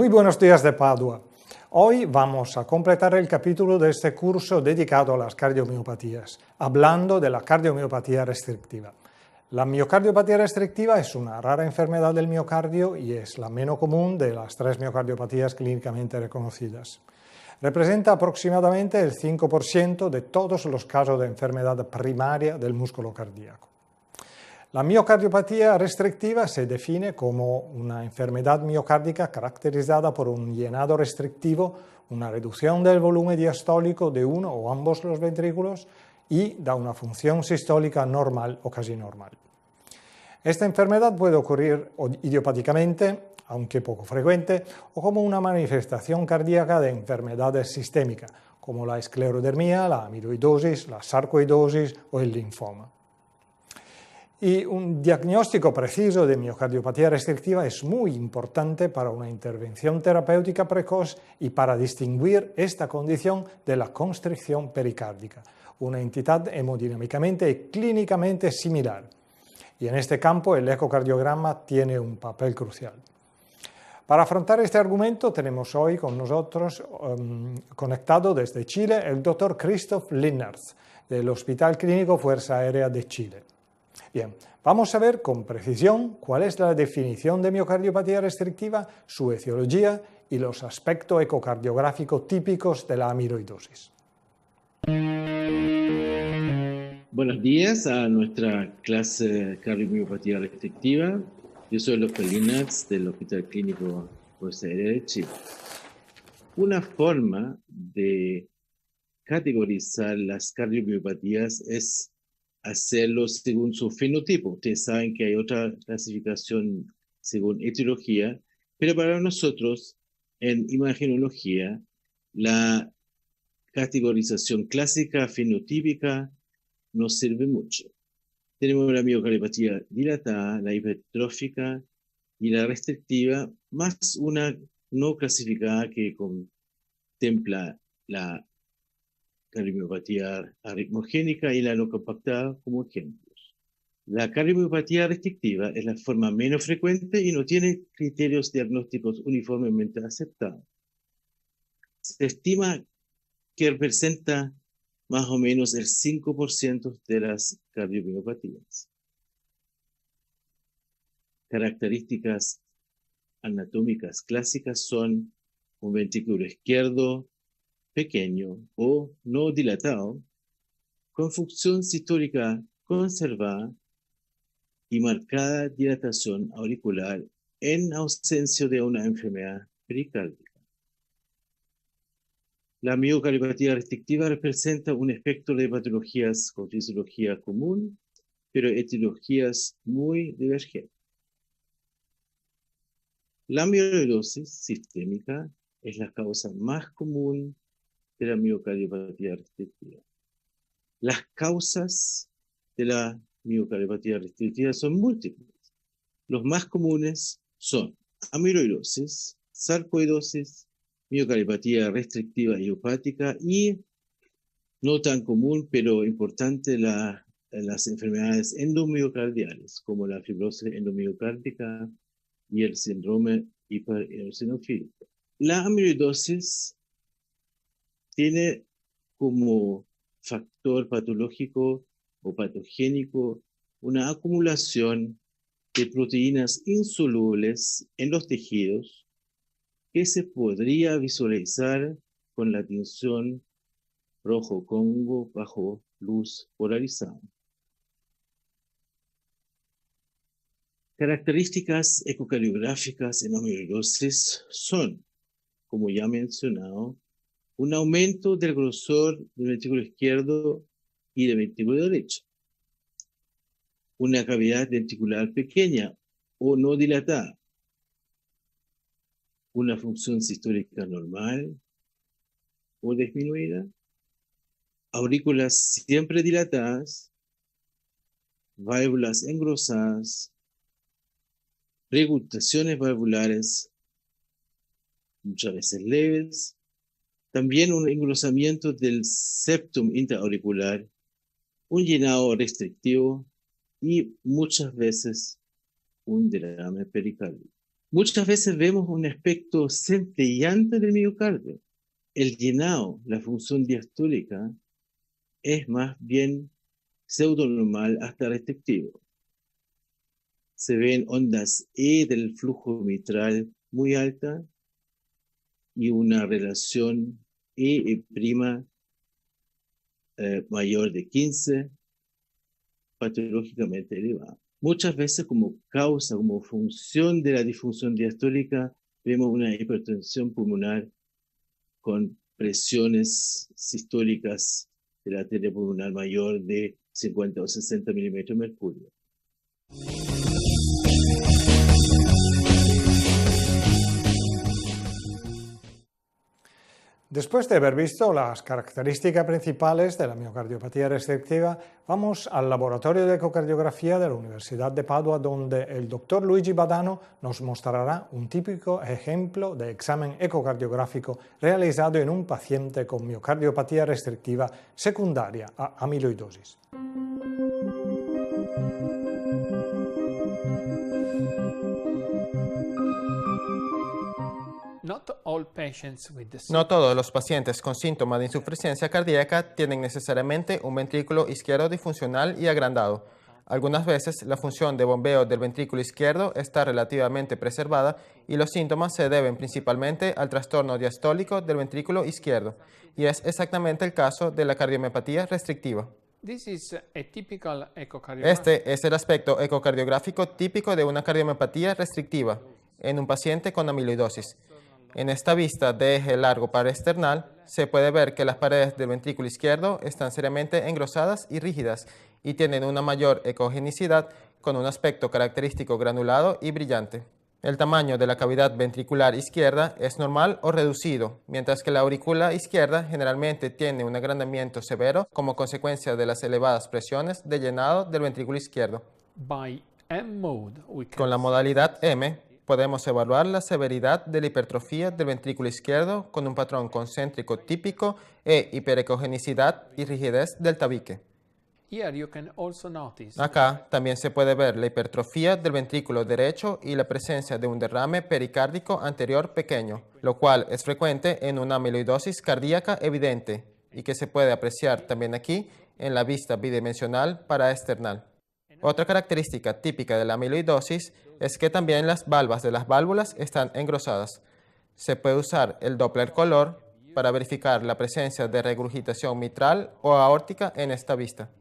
Muy buenos días de Padua. Hoy vamos a completar el capítulo de este curso dedicado a las cardiomiopatías, hablando de la cardiomiopatía restrictiva. La miocardiopatía restrictiva es una rara enfermedad del miocardio y es la menos común de las tres miocardiopatías clínicamente reconocidas. Representa aproximadamente el 5% de todos los casos de enfermedad primaria del músculo cardíaco. La miocardiopatía restrictiva se define como una enfermedad miocárdica caracterizada por un llenado restrictivo, una reducción del volumen diastólico de uno o ambos los ventrículos y da una función sistólica normal o casi normal. Esta enfermedad puede ocurrir idiopáticamente, aunque poco frecuente, o como una manifestación cardíaca de enfermedades sistémicas, como la esclerodermia, la amiloidosis, la sarcoidosis o el linfoma. Y un diagnóstico preciso de miocardiopatía restrictiva es muy importante para una intervención terapéutica precoz y para distinguir esta condición de la constricción pericárdica, una entidad hemodinámicamente y clínicamente similar. Y en este campo el ecocardiograma tiene un papel crucial. Para afrontar este argumento tenemos hoy con nosotros, conectado desde Chile, el doctor Christoph Linnertz, del Hospital Clínico Fuerza Aérea de Chile. Bien, vamos a ver con precisión cuál es la definición de miocardiopatía restrictiva, su etiología y los aspectos ecocardiográficos típicos de la amiloidosis. Buenos días a nuestra clase cardiomiopatía restrictiva. Yo soy el Dr. Linnertz del Hospital Clínico Fuerza Aérea de Chile. Una forma de categorizar las cardiomiopatías es hacerlo según su fenotipo. Ustedes saben que hay otra clasificación según etiología, pero para nosotros en imagenología la categorización clásica fenotípica nos sirve mucho. Tenemos la miocardiopatía dilatada, la hipertrófica y la restrictiva, más una no clasificada que contempla la cardiomiopatía arritmogénica y la no compactada como ejemplos. La cardiomiopatía restrictiva es la forma menos frecuente y no tiene criterios diagnósticos uniformemente aceptados. Se estima que representa más o menos el 5% de las cardiomiopatías. Características anatómicas clásicas son un ventrículo izquierdo pequeño o no dilatado, con función sistólica conservada y marcada dilatación auricular en ausencia de una enfermedad pericárdica. La miocardiopatía restrictiva representa un espectro de patologías con fisiología común, pero etiologías muy divergentes. La amiloidosis sistémica es la causa más común de la miocardiopatía restrictiva. Las causas de la miocardiopatía restrictiva son múltiples. Los más comunes son amiloidosis, sarcoidosis, miocardiopatía restrictiva idiopática y, no tan común pero importante, las enfermedades endomiocardiales, como la fibrosis endomiocárdica y el síndrome hipereosinofílico. La amiloidosis tiene como factor patológico o patogénico una acumulación de proteínas insolubles en los tejidos que se podría visualizar con la tinción rojo Congo bajo luz polarizada. Características ecocardiográficas en amiloidosis son, como ya mencionado, un aumento del grosor del ventrículo izquierdo y del ventrículo derecho, una cavidad ventricular pequeña o no dilatada, una función sistólica normal o disminuida, aurículas siempre dilatadas, válvulas engrosadas, regurgitaciones valvulares, muchas veces leves, también un engrosamiento del septum intraauricular, un llenado restrictivo y muchas veces un derrame pericárdico. Muchas veces vemos un aspecto centellante del miocardio. El llenado, la función diastólica, es más bien pseudonormal hasta restrictivo. Se ven ondas E del flujo mitral muy alta y una relación E' mayor de 15, patológicamente elevada. Muchas veces como causa, como función de la disfunción diastólica, vemos una hipertensión pulmonar con presiones sistólicas de la arteria pulmonar mayor de 50 o 60 milímetros de mercurio. Después de haber visto las características principales de la miocardiopatía restrictiva, vamos al laboratorio de ecocardiografía de la Universidad de Padua, donde el doctor Luigi Badano nos mostrará un típico ejemplo de examen ecocardiográfico realizado en un paciente con miocardiopatía restrictiva secundaria a amiloidosis. No todos los pacientes con síntomas de insuficiencia cardíaca tienen necesariamente un ventrículo izquierdo disfuncional y agrandado. Algunas veces la función de bombeo del ventrículo izquierdo está relativamente preservada y los síntomas se deben principalmente al trastorno diastólico del ventrículo izquierdo, y es exactamente el caso de la cardiomiopatía restrictiva. Este es el aspecto ecocardiográfico típico de una cardiomiopatía restrictiva en un paciente con amiloidosis. En esta vista de eje largo paraesternal se puede ver que las paredes del ventrículo izquierdo están seriamente engrosadas y rígidas y tienen una mayor ecogenicidad con un aspecto característico granulado y brillante. El tamaño de la cavidad ventricular izquierda es normal o reducido, mientras que la aurícula izquierda generalmente tiene un agrandamiento severo como consecuencia de las elevadas presiones de llenado del ventrículo izquierdo. Con la modalidad M, podemos evaluar la severidad de la hipertrofia del ventrículo izquierdo con un patrón concéntrico típico e hiperecogenicidad y rigidez del tabique. Acá también se puede ver la hipertrofia del ventrículo derecho y la presencia de un derrame pericárdico anterior pequeño, lo cual es frecuente en una amiloidosis cardíaca evidente y que se puede apreciar también aquí en la vista bidimensional paraesternal. Otra característica típica de la amiloidosis es que también las valvas de las válvulas están engrosadas. Se puede usar el Doppler color para verificar la presencia de regurgitación mitral o aórtica en esta vista.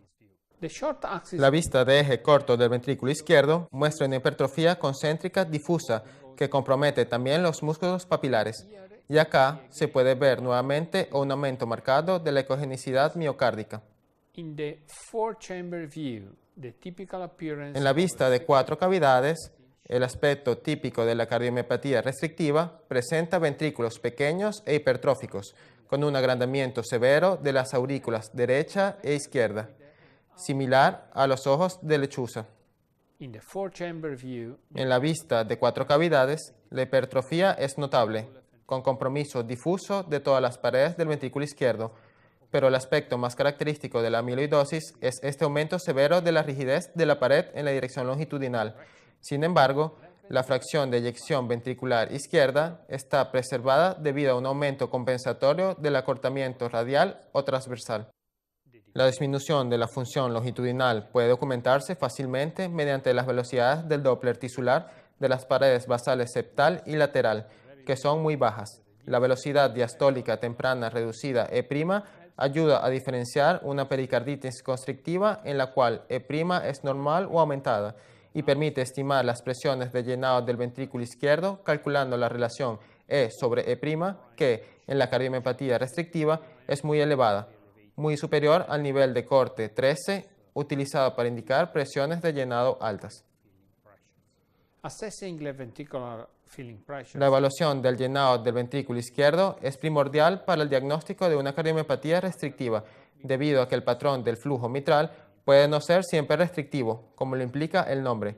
La vista de eje corto del ventrículo izquierdo muestra una hipertrofia concéntrica difusa que compromete también los músculos papilares. Y acá se puede ver nuevamente un aumento marcado de la ecogenicidad miocárdica. En la vista de 4 cavidades, el aspecto típico de la cardiomiopatía restrictiva presenta ventrículos pequeños e hipertróficos, con un agrandamiento severo de las aurículas derecha e izquierda, similar a los ojos de lechuza. En la vista de 4 cavidades, la hipertrofia es notable, con compromiso difuso de todas las paredes del ventrículo izquierdo, pero el aspecto más característico de la amiloidosis es este aumento severo de la rigidez de la pared en la dirección longitudinal. Sin embargo, la fracción de eyección ventricular izquierda está preservada debido a un aumento compensatorio del acortamiento radial o transversal. La disminución de la función longitudinal puede documentarse fácilmente mediante las velocidades del Doppler tisular de las paredes basales septal y lateral, que son muy bajas. La velocidad diastólica temprana reducida E' ayuda a diferenciar una pericarditis constrictiva en la cual E' es normal o aumentada y permite estimar las presiones de llenado del ventrículo izquierdo calculando la relación E sobre E', que en la cardiomiopatía restrictiva es muy elevada, muy superior al nivel de corte 13 utilizado para indicar presiones de llenado altas. La evaluación del llenado del ventrículo izquierdo es primordial para el diagnóstico de una cardiomiopatía restrictiva, debido a que el patrón del flujo mitral puede no ser siempre restrictivo, como lo implica el nombre.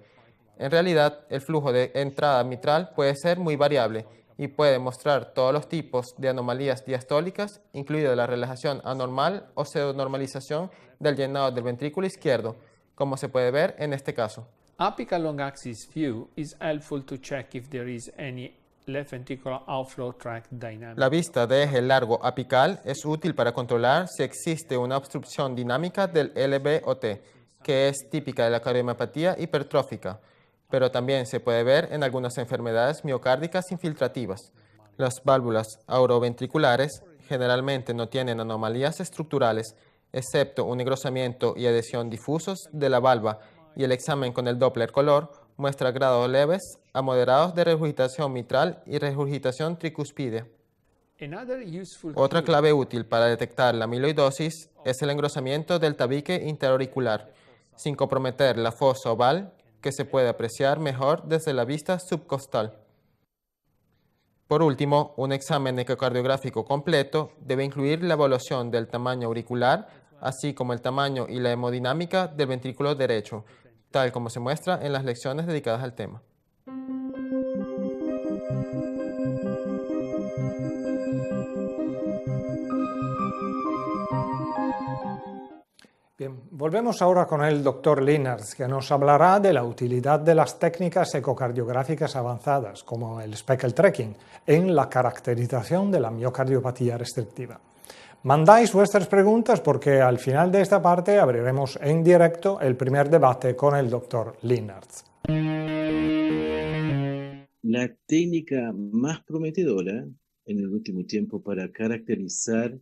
En realidad, el flujo de entrada mitral puede ser muy variable y puede mostrar todos los tipos de anomalías diastólicas, incluida la relajación anormal o pseudonormalización del llenado del ventrículo izquierdo, como se puede ver en este caso. Apical long-axis view is helpful to check if there is any left ventricular outflow tract dynamic. La vista de eje largo apical es útil para controlar si existe una obstrucción dinámica del LVOT, que es típica de la cardiomiopatía hipertrófica, pero también se puede ver en algunas enfermedades miocárdicas infiltrativas. Las válvulas auroventriculares generalmente no tienen anomalías estructurales, excepto un engrosamiento y adhesión difusos de la valva, y el examen con el Doppler color muestra grados leves a moderados de regurgitación mitral y regurgitación tricuspidea. Otra clave útil para detectar la amiloidosis es el engrosamiento del tabique interauricular, sin comprometer la fosa oval, que se puede apreciar mejor desde la vista subcostal. Por último, un examen ecocardiográfico completo debe incluir la evaluación del tamaño auricular, así como el tamaño y la hemodinámica del ventrículo derecho, tal como se muestra en las lecciones dedicadas al tema. Bien, volvemos ahora con el doctor Linaers, que nos hablará de la utilidad de las técnicas ecocardiográficas avanzadas, como el speckle tracking, en la caracterización de la miocardiopatía restrictiva. Mandáis vuestras preguntas porque al final de esta parte abriremos en directo el primer debate con el doctor Linaers. La técnica más prometedora en el último tiempo para caracterizar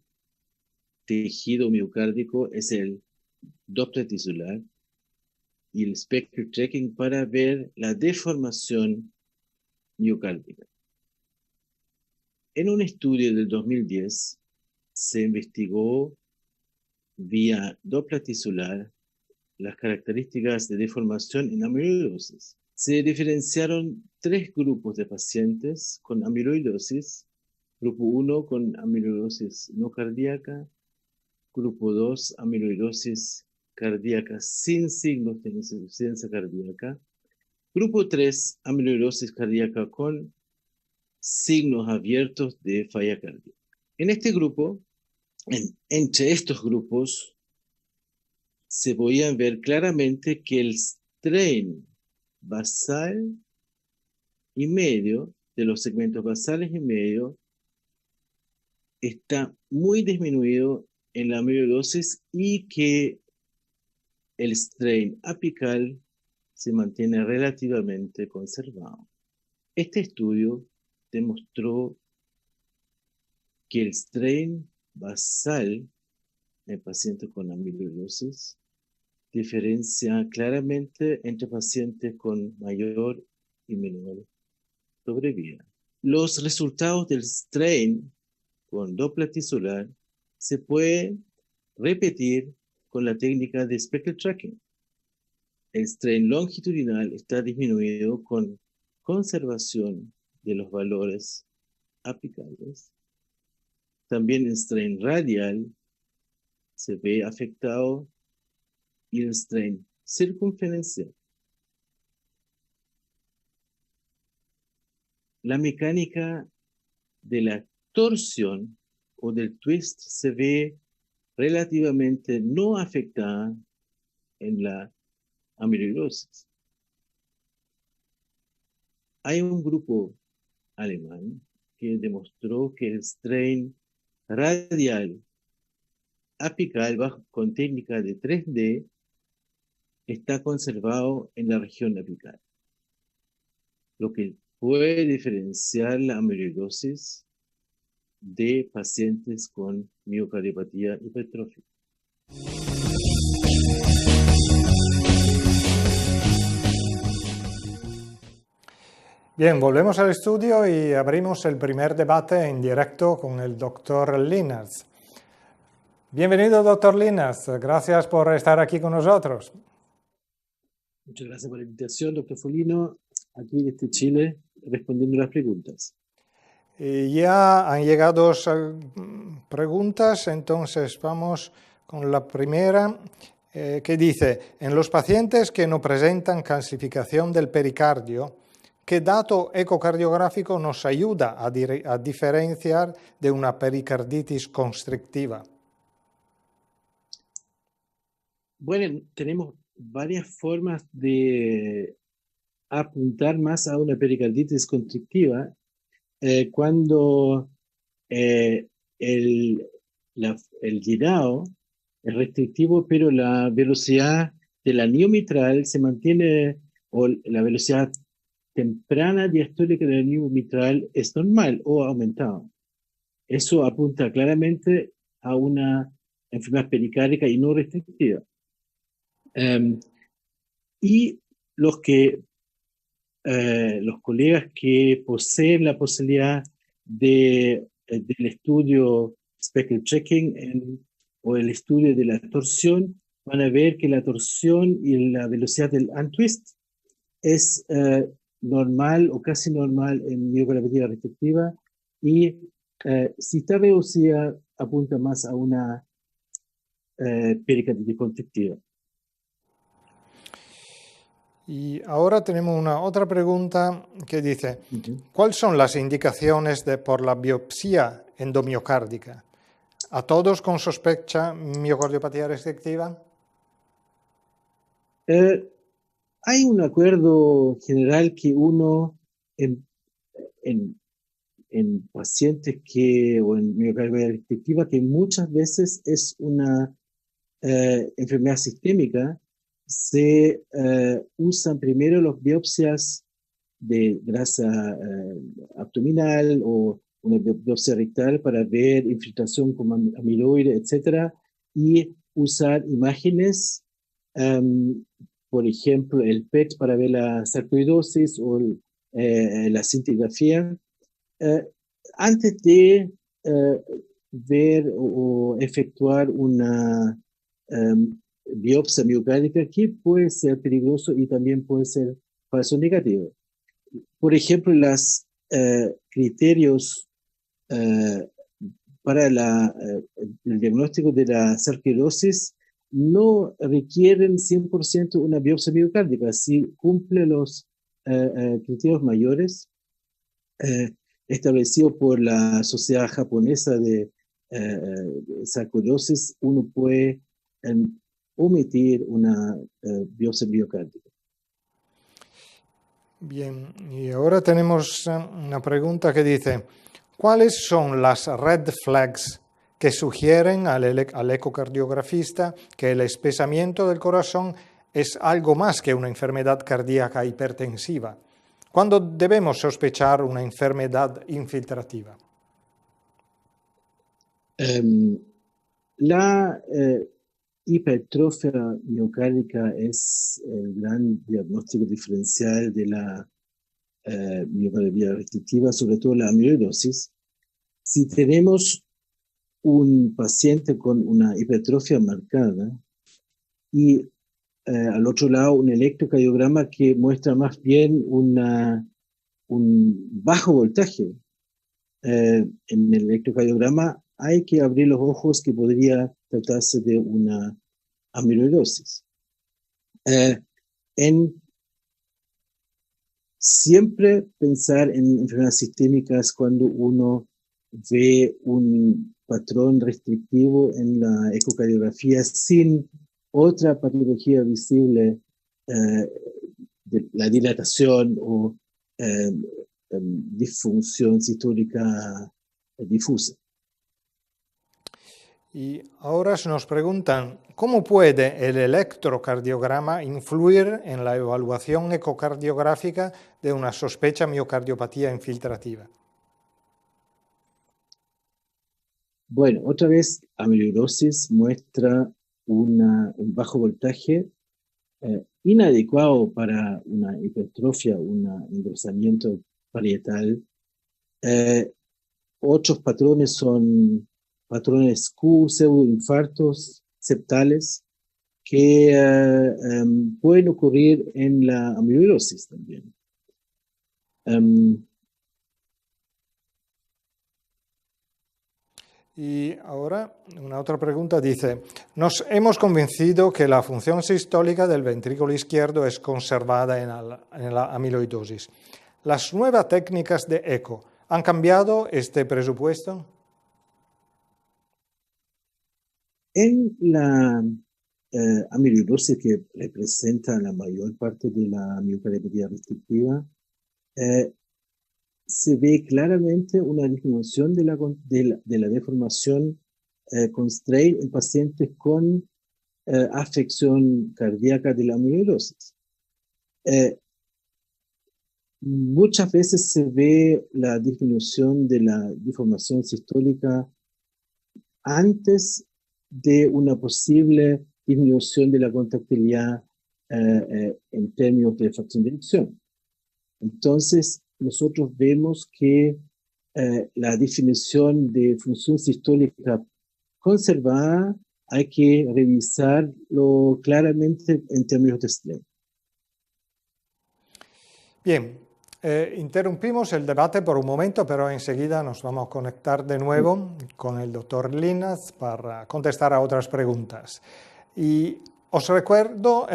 tejido miocárdico es el Doppler tisular y el speckle tracking para ver la deformación miocárdica. En un estudio del 2010 se investigó vía Doppler tisular las características de deformación en amiloidosis. Se diferenciaron 3 grupos de pacientes con amiloidosis: grupo 1 con amiloidosis no cardíaca, grupo 2 amiloidosis cardíaca sin signos de insuficiencia cardíaca, grupo 3 amiloidosis cardíaca con signos abiertos de falla cardíaca. En este grupo, entre estos grupos, se podían ver claramente que el strain basal y medio, de los segmentos basales y medio, está muy disminuido en la amiloidosis y que el strain apical se mantiene relativamente conservado. Este estudio demostró que el strain basal en pacientes con amiloidosis diferencia claramente entre pacientes con mayor y menor sobrevida. Los resultados del strain con Doppler tisular se pueden repetir con la técnica de speckle tracking. El strain longitudinal está disminuido con conservación de los valores apicales. También el strain radial se ve afectado y el strain circunferencial. La mecánica de la torsión o del twist se ve relativamente no afectada en la amiloidosis. Hay un grupo alemán que demostró que el strain radial apical con técnica de 3D está conservado en la región apical, lo que puede diferenciar la amiloidosis de pacientes con miocardiopatía hipertrófica. Bien, volvemos al estudio y abrimos el primer debate en directo con el doctor Linaers. Bienvenido, doctor Linaers. Gracias por estar aquí con nosotros. Muchas gracias por la invitación, doctor Folino, aquí desde Chile, respondiendo las preguntas. Ya han llegado preguntas, entonces vamos con la primera, que dice: en los pacientes que no presentan calcificación del pericardio, ¿qué dato ecocardiográfico nos ayuda a diferenciar de una pericarditis constrictiva? Bueno, tenemos varias formas de apuntar más a una pericarditis constrictiva cuando eh, el, el llenado es restrictivo, pero la velocidad de la anillo mitral se mantiene, o la velocidad temprana diastólica del anillo mitral es normal o aumentado. Eso apunta claramente a una enfermedad pericárdica y no restrictiva. Y los colegas que poseen la posibilidad del estudio speckle checking o el estudio de la torsión, van a ver que la torsión y la velocidad del untwist es normal o casi normal en miocardiopatía restrictiva, y si está reducida apunta más a una pericarditis constrictiva. Y ahora tenemos una otra pregunta que dice, ¿cuáles son las indicaciones por la biopsia endomiocárdica? ¿A todos con sospecha miocardiopatía restrictiva? Hay un acuerdo general que uno en pacientes o en miocardiopatía restrictiva, que muchas veces es una enfermedad sistémica, se usan primero las biopsias de grasa abdominal o una biopsia rectal para ver infiltración como amiloide, etc. Y usar imágenes, por ejemplo, el PET para ver la sarcoidosis o la cintigrafía, antes de ver o efectuar una biopsia miocárdica, que puede ser peligroso y también puede ser falso negativo. Por ejemplo, los criterios para el diagnóstico de la sarcoidosis no requieren 100% una biopsia miocárdica. Si cumple los criterios mayores establecidos por la Sociedad Japonesa de Sarcoidosis, uno puede omitir una biopsia miocárdica. Bien, y ahora tenemos una pregunta que dice, ¿cuáles son las red flags que sugieren al ecocardiografista que el espesamiento del corazón es algo más que una enfermedad cardíaca hipertensiva? ¿Cuándo debemos sospechar una enfermedad infiltrativa? La hipertrofia miocárdica es el gran diagnóstico diferencial de la miocardiopatía restrictiva, sobre todo la amiloidosis. Si tenemos un paciente con una hipertrofia marcada y al otro lado un electrocardiograma que muestra más bien un bajo voltaje, en el electrocardiograma hay que abrir los ojos, que podría tratarse de una amiloidosis. Siempre pensar en enfermedades sistémicas cuando uno ve un patrón restrictivo en la ecocardiografía sin otra patología visible, de la dilatación o disfunción sistólica difusa. Y ahora nos preguntan, ¿cómo puede el electrocardiograma influir en la evaluación ecocardiográfica de una sospecha miocardiopatía infiltrativa? Bueno, otra vez, amiloidosis muestra un bajo voltaje inadecuado para una hipertrofia, un engrosamiento parietal. Otros patrones son patrones Q, pseudoinfartos septales, que pueden ocurrir en la amiloidosis también. Y ahora una otra pregunta dice, nos hemos convencido que la función sistólica del ventrículo izquierdo es conservada en la amiloidosis. ¿Las nuevas técnicas de eco han cambiado este presupuesto? En la amiloidosis, que representa la mayor parte de la miocardiopatía restrictiva, se ve claramente una disminución de la deformación con strain en pacientes con afección cardíaca de la amiloidosis. Muchas veces se ve la disminución de la deformación sistólica antes de una posible disminución de la contractilidad en términos de fracción de eyección. Entonces, nosotros vemos que la definición de función sistólica conservada hay que revisarlo claramente en términos de strain. Bien, interrumpimos el debate por un momento, pero enseguida nos vamos a conectar de nuevo con el doctor Linac para contestar a otras preguntas. Y os recuerdo,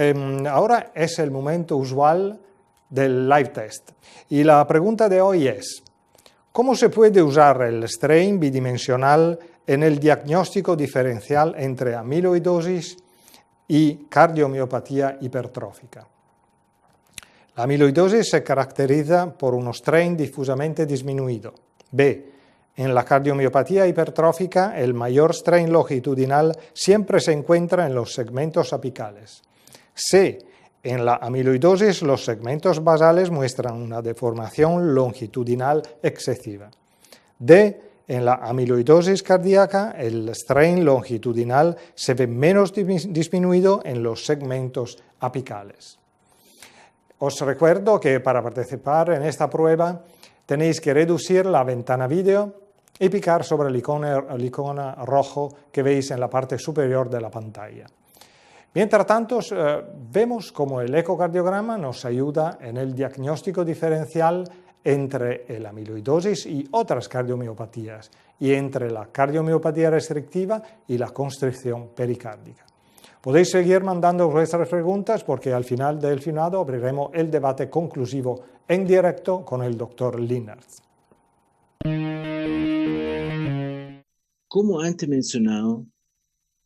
ahora es el momento usual del live test. Y la pregunta de hoy es, ¿cómo se puede usar el strain bidimensional en el diagnóstico diferencial entre amiloidosis y cardiomiopatía hipertrófica? La amiloidosis se caracteriza por un strain difusamente disminuido. B. En la cardiomiopatía hipertrófica, el mayor strain longitudinal siempre se encuentra en los segmentos apicales. C. En la amiloidosis, los segmentos basales muestran una deformación longitudinal excesiva. D. En la amiloidosis cardíaca, el strain longitudinal se ve menos disminuido en los segmentos apicales. Os recuerdo que para participar en esta prueba tenéis que reducir la ventana vídeo y picar sobre el icono rojo que veis en la parte superior de la pantalla. Mientras tanto, vemos cómo el ecocardiograma nos ayuda en el diagnóstico diferencial entre la amiloidosis y otras cardiomiopatías, y entre la cardiomiopatía restrictiva y la constricción pericárdica. Podéis seguir mandando vuestras preguntas porque al final del filmado abriremos el debate conclusivo en directo con el doctor Linac. Como antes mencionado,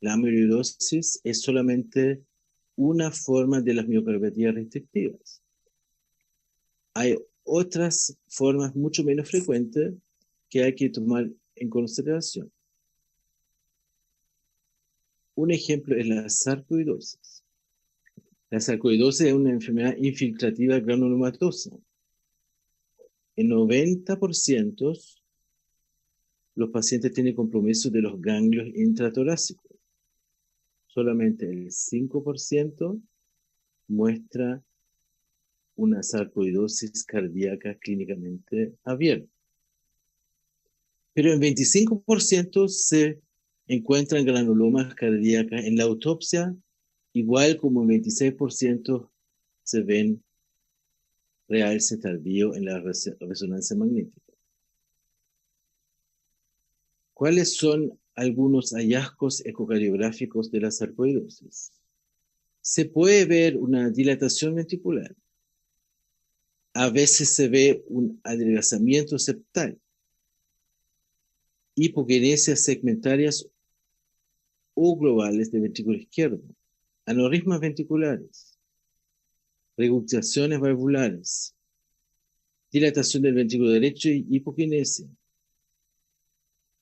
la amiloidosis es solamente una forma de las miocardiopatías restrictivas. Hay otras formas mucho menos frecuentes que hay que tomar en consideración. Un ejemplo es la sarcoidosis. La sarcoidosis es una enfermedad infiltrativa granulomatosa. En 90% los pacientes tienen compromiso de los ganglios intratorácicos. Solamente el 5% muestra una sarcoidosis cardíaca clínicamente abierta. Pero en 25% se encuentran granulomas cardíacas en la autopsia, igual como en 26% se ven realce tardío en la resonancia magnética. ¿Cuáles son algunos hallazgos ecocardiográficos de la sarcoidosis? Se puede ver una dilatación ventricular. A veces se ve un adelgazamiento septal, hipoquinesias segmentarias o globales del ventrículo izquierdo, aneurismas ventriculares, regurgitaciones valvulares, dilatación del ventrículo derecho y hipoquinesia,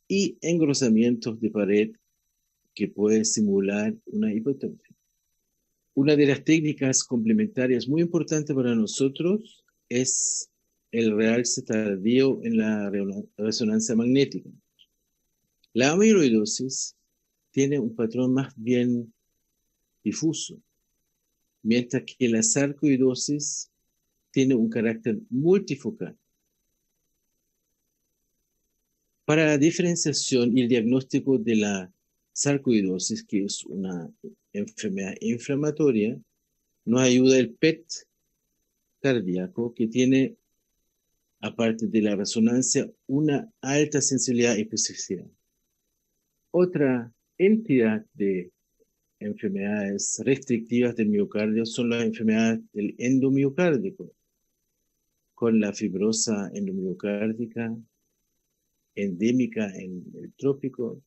y engrosamientos de pared que puede simular una hipotrofia. Una de las técnicas complementarias muy importantes para nosotros es el realce tardío en la resonancia magnética. La amiloidosis tiene un patrón más bien difuso, mientras que la sarcoidosis tiene un carácter multifocal. Para la diferenciación y el diagnóstico de la sarcoidosis, que es una enfermedad inflamatoria, nos ayuda el PET cardíaco, que tiene, aparte de la resonancia, una alta sensibilidad y especificidad. Otra entidad de enfermedades restrictivas del miocardio son las enfermedades del endomiocárdico, con la fibrosa endomiocárdica endémica en el trópico,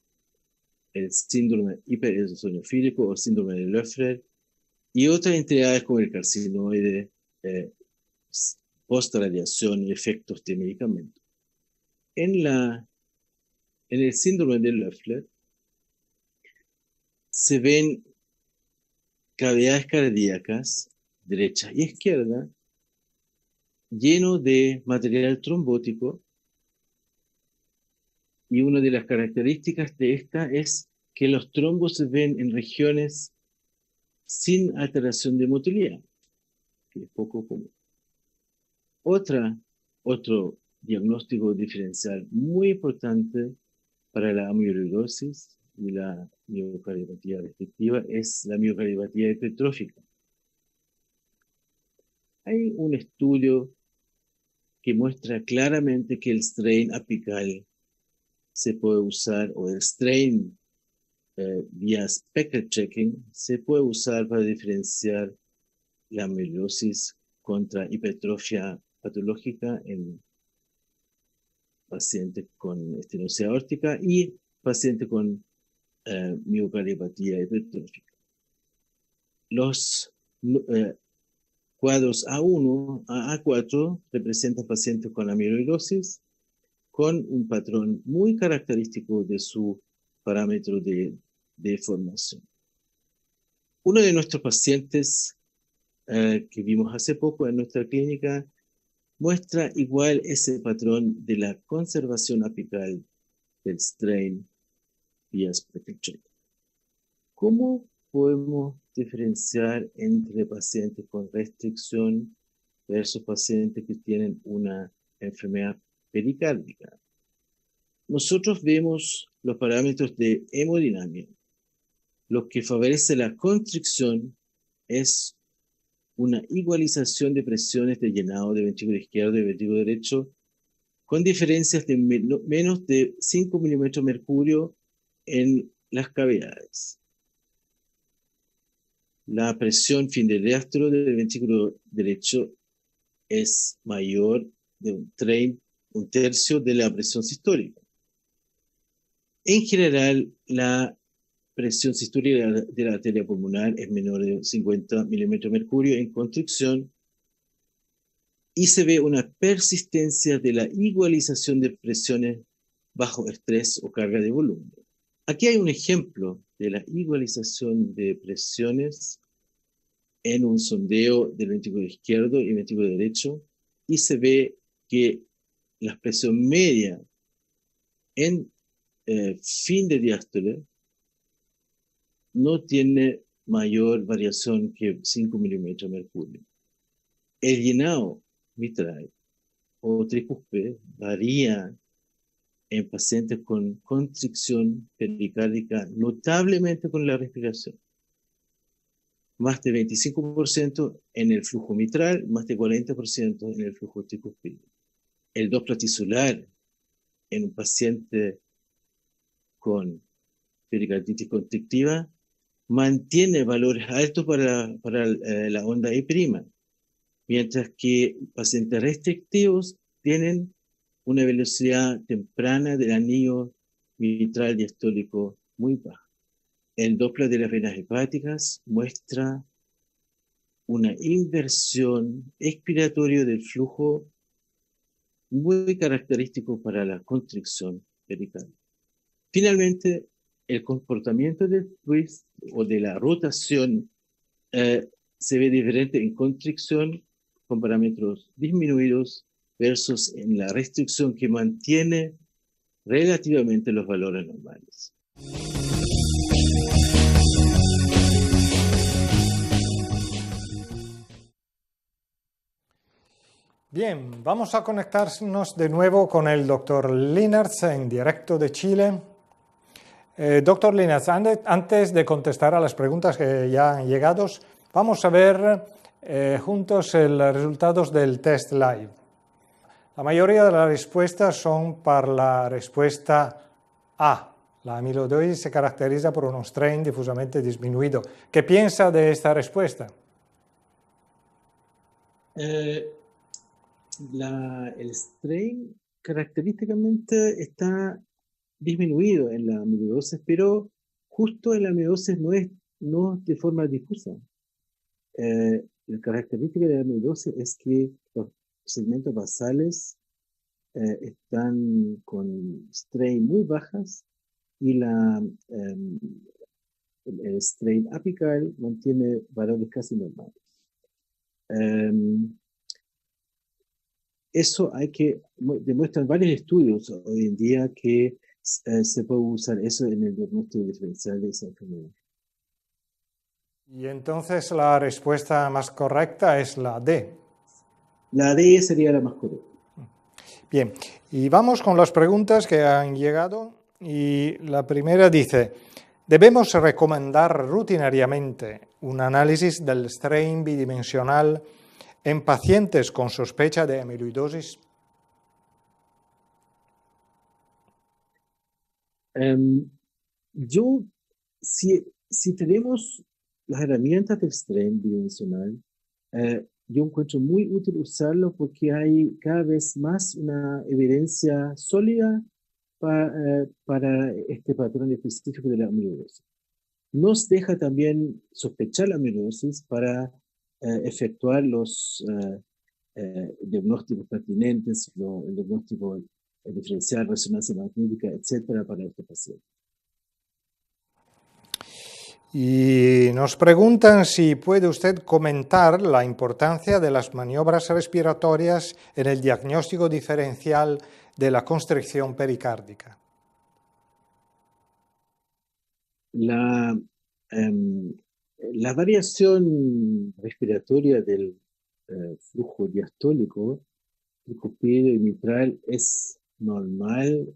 el síndrome hipereosinofílico o síndrome de Löffler, y otras entidades como el carcinoide, post-radiación y efectos de medicamentos. En el síndrome de Löffler se ven cavidades cardíacas, derecha y izquierda, lleno de material trombótico, y una de las características de esta es que los trombos se ven en regiones sin alteración de motilidad, que es poco común. Otro diagnóstico diferencial muy importante para la amiloidosis y la miocardiopatía restrictiva es la miocardiopatía hipertrófica. Hay un estudio que muestra claramente que el strain apical se puede usar, o el strain vía speckle checking se puede usar para diferenciar la amiloidosis contra hipertrofia patológica en pacientes con estenosis aórtica y pacientes con miocardiopatía hipertrófica. Los cuadros A1 a A4 representan pacientes con amiloidosis con un patrón muy característico de su parámetro de formación. Uno de nuestros pacientes que vimos hace poco en nuestra clínica muestra igual ese patrón de la conservación apical del strain vía speckle check. ¿Cómo podemos diferenciar entre pacientes con restricción versus pacientes que tienen una enfermedad pericárdica? Nosotros vemos los parámetros de hemodinamia. Lo que favorece la constricción es una igualización de presiones de llenado de ventrículo izquierdo y ventrículo derecho con diferencias de menos de 5 milímetros de mercurio en las cavidades. La presión fin de diástolo del ventrículo derecho es mayor de un tercio de la presión sistólica. En general, la presión sistólica de la arteria pulmonar es menor de 50 milímetros de mercurio en constricción, y se ve una persistencia de la igualización de presiones bajo estrés o carga de volumen. Aquí hay un ejemplo de la igualización de presiones en un sondeo del ventrículo izquierdo y ventrículo derecho, y se ve que la presión media en fin de diástole no tiene mayor variación que 5 milímetros de mercurio. El llenado mitral o tricúspide varía en pacientes con constricción pericárdica notablemente con la respiración. Más de 25% en el flujo mitral, más de 40% en el flujo tricúspide. El Doppler tisular en un paciente con pericarditis constrictiva mantiene valores altos para la onda I', mientras que pacientes restrictivos tienen una velocidad temprana del anillo mitral diastólico muy baja. El Doppler de las venas hepáticas muestra una inversión expiratoria del flujo muy característico para la constricción pericárdica. Finalmente, el comportamiento del twist o de la rotación se ve diferente en constricción con parámetros disminuidos versus en la restricción, que mantiene relativamente los valores normales. Bien, vamos a conectarnos de nuevo con el doctor Linaerts en directo de Chile. Doctor Linaerts, antes de contestar a las preguntas que ya han llegado, vamos a ver juntos los resultados del test live. La mayoría de las respuestas son para la respuesta A. La amiloidosis se caracteriza por un strain difusamente disminuido. ¿Qué piensa de esta respuesta? El strain característicamente está disminuido en la amiloidosis, pero justo en la amiloidosis no es de forma difusa. La característica de la amiloidosis es que los segmentos basales están con strain muy bajas y el strain apical mantiene valores casi normales. Eso demuestran varios estudios hoy en día que se puede usar eso en el diagnóstico diferencial de esa enfermedad. Y entonces la respuesta más correcta es la D. La D sería la más correcta. Bien, y vamos con las preguntas que han llegado. Y la primera dice, ¿debemos recomendar rutinariamente un análisis del strain bidimensional en pacientes con sospecha de amiloidosis? Si tenemos las herramientas del strain bidimensional, yo encuentro muy útil usarlo porque hay cada vez más una evidencia sólida para este patrón específico de la amiloidosis. Nos deja también sospechar la amiloidosis para efectuar los diagnósticos pertinentes, el diagnóstico diferencial, resonancia magnética, etcétera, para este paciente. Y nos preguntan si puede usted comentar la importancia de las maniobras respiratorias en el diagnóstico diferencial de la constricción pericárdica. La variación respiratoria del flujo diastólico, tricuspideo y mitral, es normal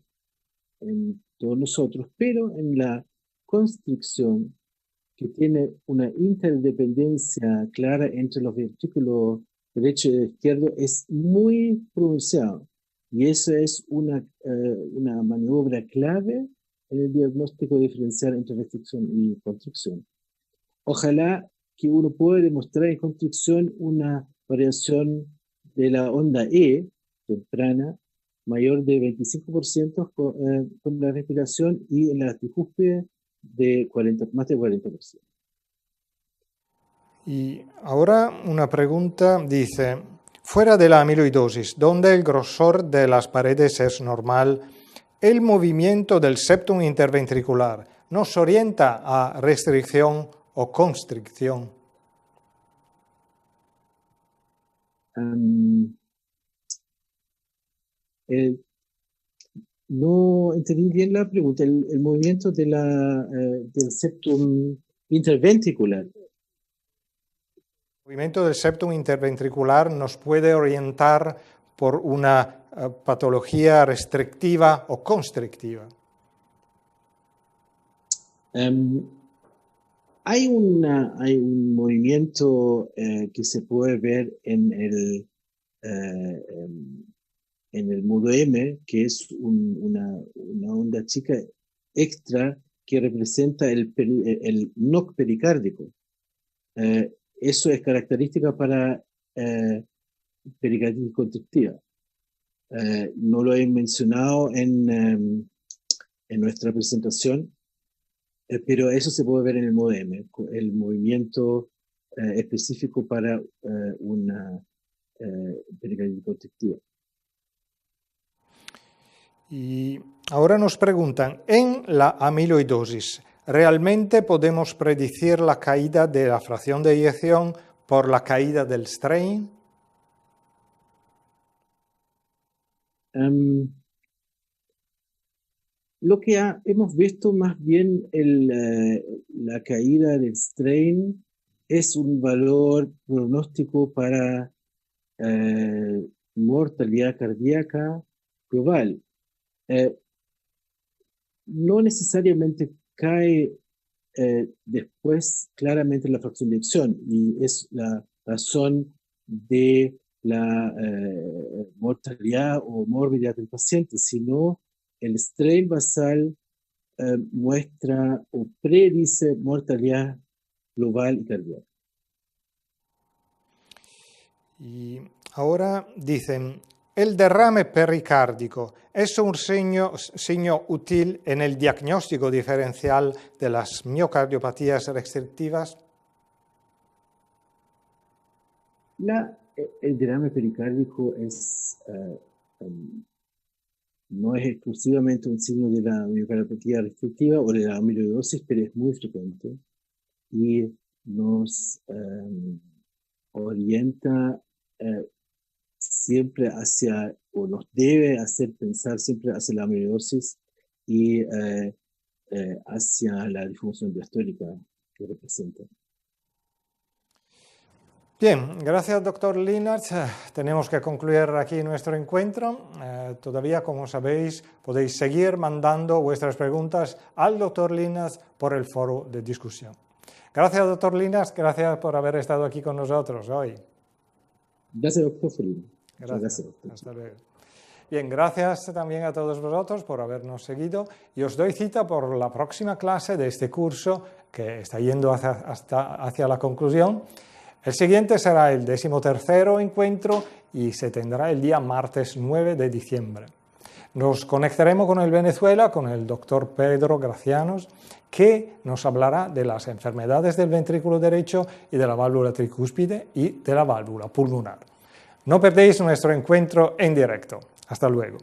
en todos nosotros, pero en la constricción, que tiene una interdependencia clara entre los ventrículos derecho y izquierdo, es muy pronunciado. Y esa es una maniobra clave en el diagnóstico diferencial entre restricción y constricción. Ojalá que uno pueda demostrar en constricción una variación de la onda E temprana mayor de 25% con la respiración, y en la tricúspide de más de 40%. Y ahora una pregunta dice, fuera de la amiloidosis, donde el grosor de las paredes es normal, ¿el movimiento del septum interventricular nos orienta a restricción o constricción? No entendí bien la pregunta. El movimiento del septum interventricular. El movimiento del septum interventricular nos puede orientar por una patología restrictiva o constrictiva. Hay un movimiento que se puede ver en el modo M, que es una onda chica extra que representa el NOC pericárdico. Eso es característica para pericarditis constrictiva. No lo he mencionado en nuestra presentación, pero eso se puede ver en el modo M, el movimiento específico para una pericarditis constrictiva. Y ahora nos preguntan, en la amiloidosis, ¿realmente podemos predecir la caída de la fracción de eyección por la caída del strain? Lo que hemos visto más bien la caída del strain es un valor pronóstico para mortalidad cardíaca global. No necesariamente cae después claramente la fracción de eyección, y es la razón de la mortalidad o morbilidad del paciente, sino el strain basal muestra o predice mortalidad global y cardíaca. Y ahora dicen, ¿El derrame pericárdico es un signo útil en el diagnóstico diferencial de las miocardiopatías restrictivas? El derrame pericárdico no es exclusivamente un signo de la miocardiopatía restrictiva o de la amiloidosis, pero es muy frecuente y nos orienta siempre hacia, o nos debe hacer pensar siempre hacia la amiloidosis y hacia la disfunción diastólica que representa. Bien, gracias doctor Linacs. Tenemos que concluir aquí nuestro encuentro. Todavía, como sabéis, podéis seguir mandando vuestras preguntas al doctor Linacs por el foro de discusión. Gracias doctor Linacs, gracias por haber estado aquí con nosotros hoy. Gracias doctor Felino. Gracias. Hasta luego. Bien, gracias también a todos vosotros por habernos seguido y os doy cita por la próxima clase de este curso que está yendo hacia la conclusión. El siguiente será el 13º encuentro y se tendrá el día martes 9 de diciembre. Nos conectaremos con el Venezuela, con el doctor Pedro Gracianos, que nos hablará de las enfermedades del ventrículo derecho y de la válvula tricúspide y de la válvula pulmonar. No perdéis nuestro encuentro en directo. Hasta luego.